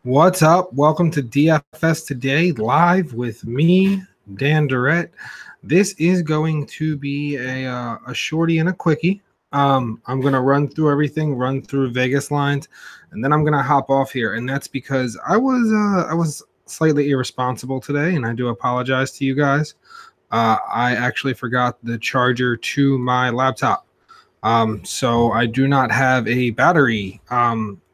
What's up? Welcome to DFS Today, live with me, Dan Dorrett. This is going to be a shorty and a quickie. I'm going to run through everything, run through Vegas lines, and then I'm going to hop off here. And that's because I was slightly irresponsible today, and I do apologize to you guys. I actually forgot the charger to my laptop. So I do not have a battery.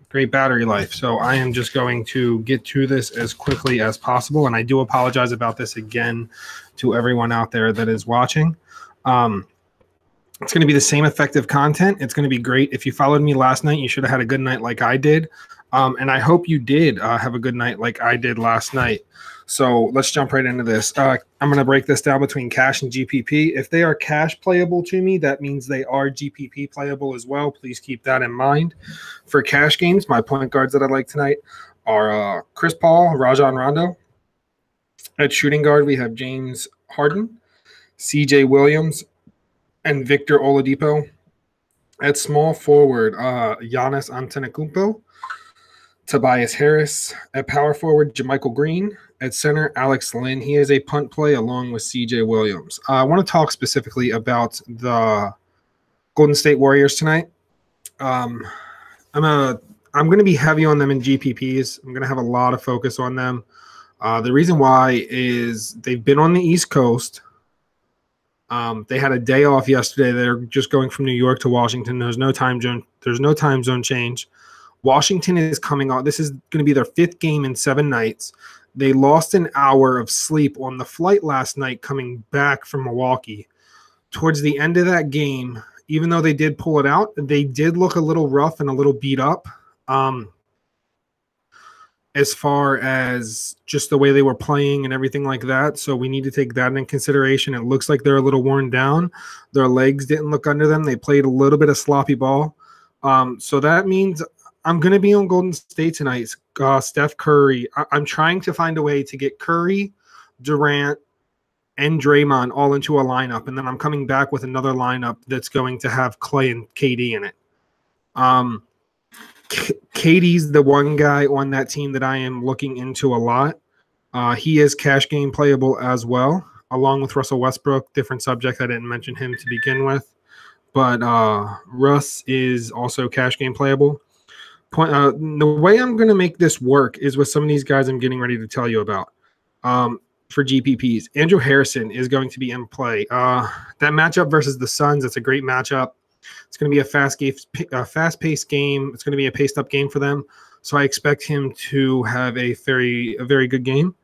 Great battery life. So I am just going to get to this as quickly as possible. And I do apologize about this again to everyone out there that is watching. It's going to be the same effective content. It's going to be great. If you followed me last night, you should have had a good night like I did. And I hope you did have a good night like I did last night. So let's jump right into this. I'm going to break this down between cash and GPP. If they are cash playable to me, that means they are GPP playable as well. Please keep that in mind. For cash games, my point guards that I like tonight are Chris Paul, Rajon Rondo. At shooting guard, we have James Harden, CJ Williams, and Victor Oladipo. At small forward, Giannis Antetokounmpo, Tobias Harris. At power forward, JaMychal Green. At center, Alex Len. He is a punt play along with CJ Williams. I want to talk specifically about the Golden State Warriors tonight. I'm going to be heavy on them in GPPs. I'm going to have a lot of focus on them. The reason why is they've been on the East Coast. They had a day off yesterday. They're just going from New York to Washington. There's no time zone change. Washington is coming on. This is going to be their 5th game in 7 nights. They lost an hour of sleep on the flight last night coming back from Milwaukee. Towards the end of that game, even though they did pull it out, they did look a little rough and a little beat up. As far as just the way they were playing and everything like that. So we need to take that into consideration. It looks like they're a little worn down. Their legs didn't look under them. They played a little bit of sloppy ball. So that means I'm going to be on Golden State tonight. Steph Curry. I'm trying to find a way to get Curry, Durant, and Draymond all into a lineup. And then I'm coming back with another lineup that's going to have Clay and KD in it. KD's the one guy on that team that I am looking into a lot. He is cash game playable as well, along with Russell Westbrook. Different subject. I didn't mention him to begin with. But Russ is also cash game playable. The way I'm going to make this work is with some of these guys I'm getting ready to tell you about. For GPPs, Andrew Harrison is going to be in play. That matchup versus the Suns, that's a great matchup. It's going to be a fast-paced game. It's going to be a paced-up game for them. So I expect him to have a very good game.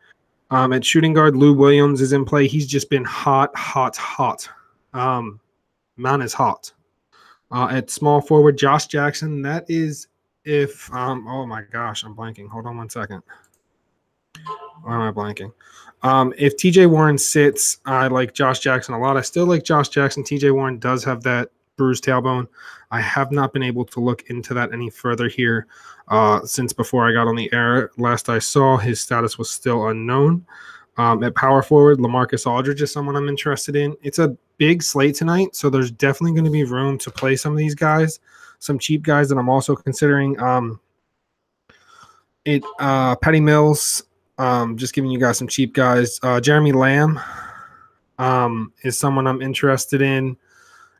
At shooting guard, Lou Williams is in play. He's just been hot. Man is hot. At small forward, Josh Jackson. That is if oh my gosh, I'm blanking. Hold on one second. Why am I blanking? If TJ Warren sits, I like Josh Jackson a lot. I still like Josh Jackson. TJ Warren does have that bruised tailbone. I have not been able to look into that any further here since before I got on the air. Last I saw, his status was still unknown. At power forward, LaMarcus Aldridge is someone I'm interested in. It's a big slate tonight, so there's definitely going to be room to play some of these guys, some cheap guys that I'm also considering. Patty Mills, just giving you guys some cheap guys. Jeremy Lamb is someone I'm interested in.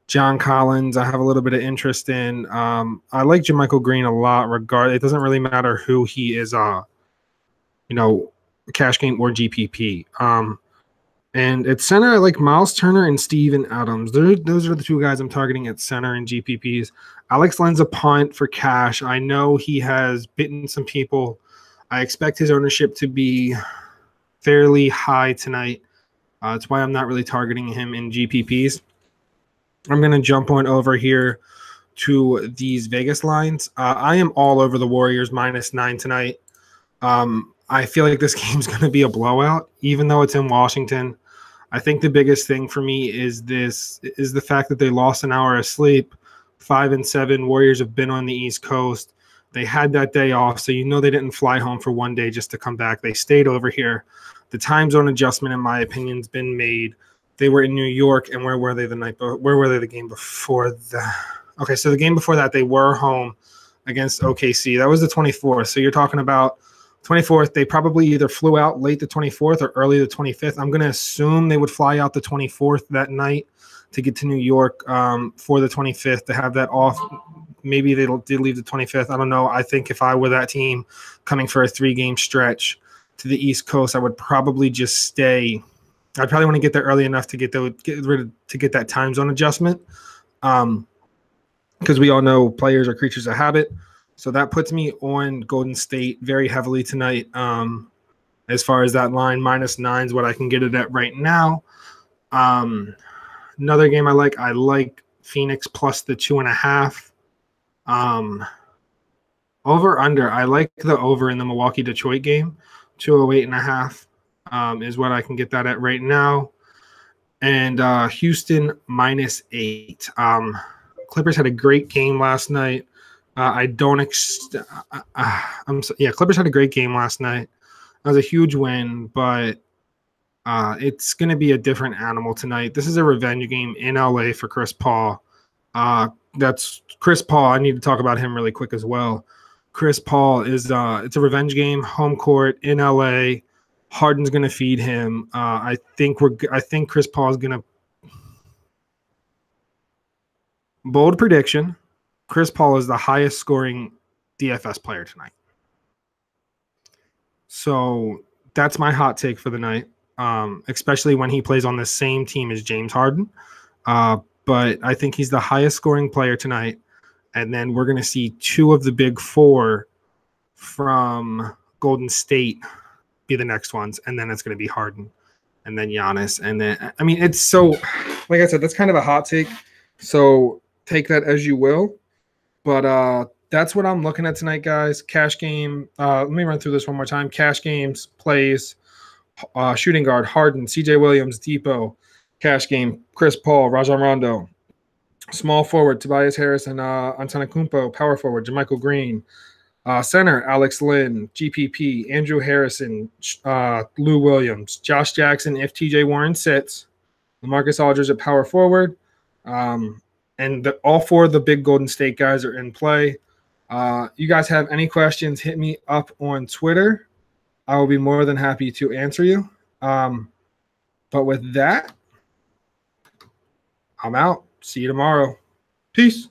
John Collins, I have a little bit of interest in. I like JaMychal Green a lot. It doesn't really matter who he is, cash game or GPP. And at center, I like Miles Turner and Steven Adams. Those are the two guys I'm targeting at center and GPPs. Alex Len's a punt for cash. I know he has bitten some people. I expect his ownership to be fairly high tonight. That's why I'm not really targeting him in GPPs. I'm going to jump on over here to these Vegas lines. I am all over the Warriors -9 tonight. I feel like this game's going to be a blowout, even though it's in Washington. I think the biggest thing for me is the fact that they lost an hour of sleep. 5-7 Warriors have been on the East Coast. They had that day off, so they didn't fly home for one day just to come back. They stayed over here. The time zone adjustment, in my opinion, has been made. They were in New York, and where were they the game before that? Okay, so the game before that, they were home against OKC. That was the 24th. So you're talking about 24th, they probably either flew out late the 24th or early the 25th. I'm going to assume they would fly out the 24th that night to get to New York for the 25th to have that off. Maybe they did leave the 25th. I don't know. I think if I were that team coming for a 3-game stretch to the East Coast, I would probably just stay. I'd probably want to get there early enough to get that time zone adjustment, because we all know players are creatures of habit. So that puts me on Golden State very heavily tonight. As far as that line, -9 is what I can get it at right now. Another game I like Phoenix plus the 2.5. Over under, I like the over in the Milwaukee Detroit game, 208.5 is what I can get that at right now. And Houston -8. Clippers had a great game last night. Clippers had a great game last night. That was a huge win, but it's going to be a different animal tonight. This is a revenge game in LA for Chris Paul. That's Chris Paul. I need to talk about him really quick as well. Chris Paul is it's a revenge game, home court in LA. Harden's going to feed him. I think Chris Paul is going to bold prediction. Chris Paul is the highest scoring DFS player tonight. So that's my hot take for the night, especially when he plays on the same team as James Harden. But I think he's the highest scoring player tonight. And then we're going to see 2 of the big 4 from Golden State be the next ones. And then it's going to be Harden and then Giannis. And then, I mean, it's so, like I said, that's kind of a hot take. So take that as you will. But that's what I'm looking at tonight, guys. Cash game. Let me run through this one more time. Cash games, plays, shooting guard, Harden, CJ Williams, Depot. Cash game, Chris Paul, Rajon Rondo. Small forward, Tobias Harris and Antetokounmpo. Power forward, JaMychal Green. Center, Alex Lynn, GPP, Andrew Harrison, Lou Williams, Josh Jackson if TJ Warren sits. LaMarcus Aldridge at power forward. And all 4 of the big Golden State guys are in play. You guys have any questions, hit me up on Twitter. I will be more than happy to answer you. But with that, I'm out. See you tomorrow. Peace.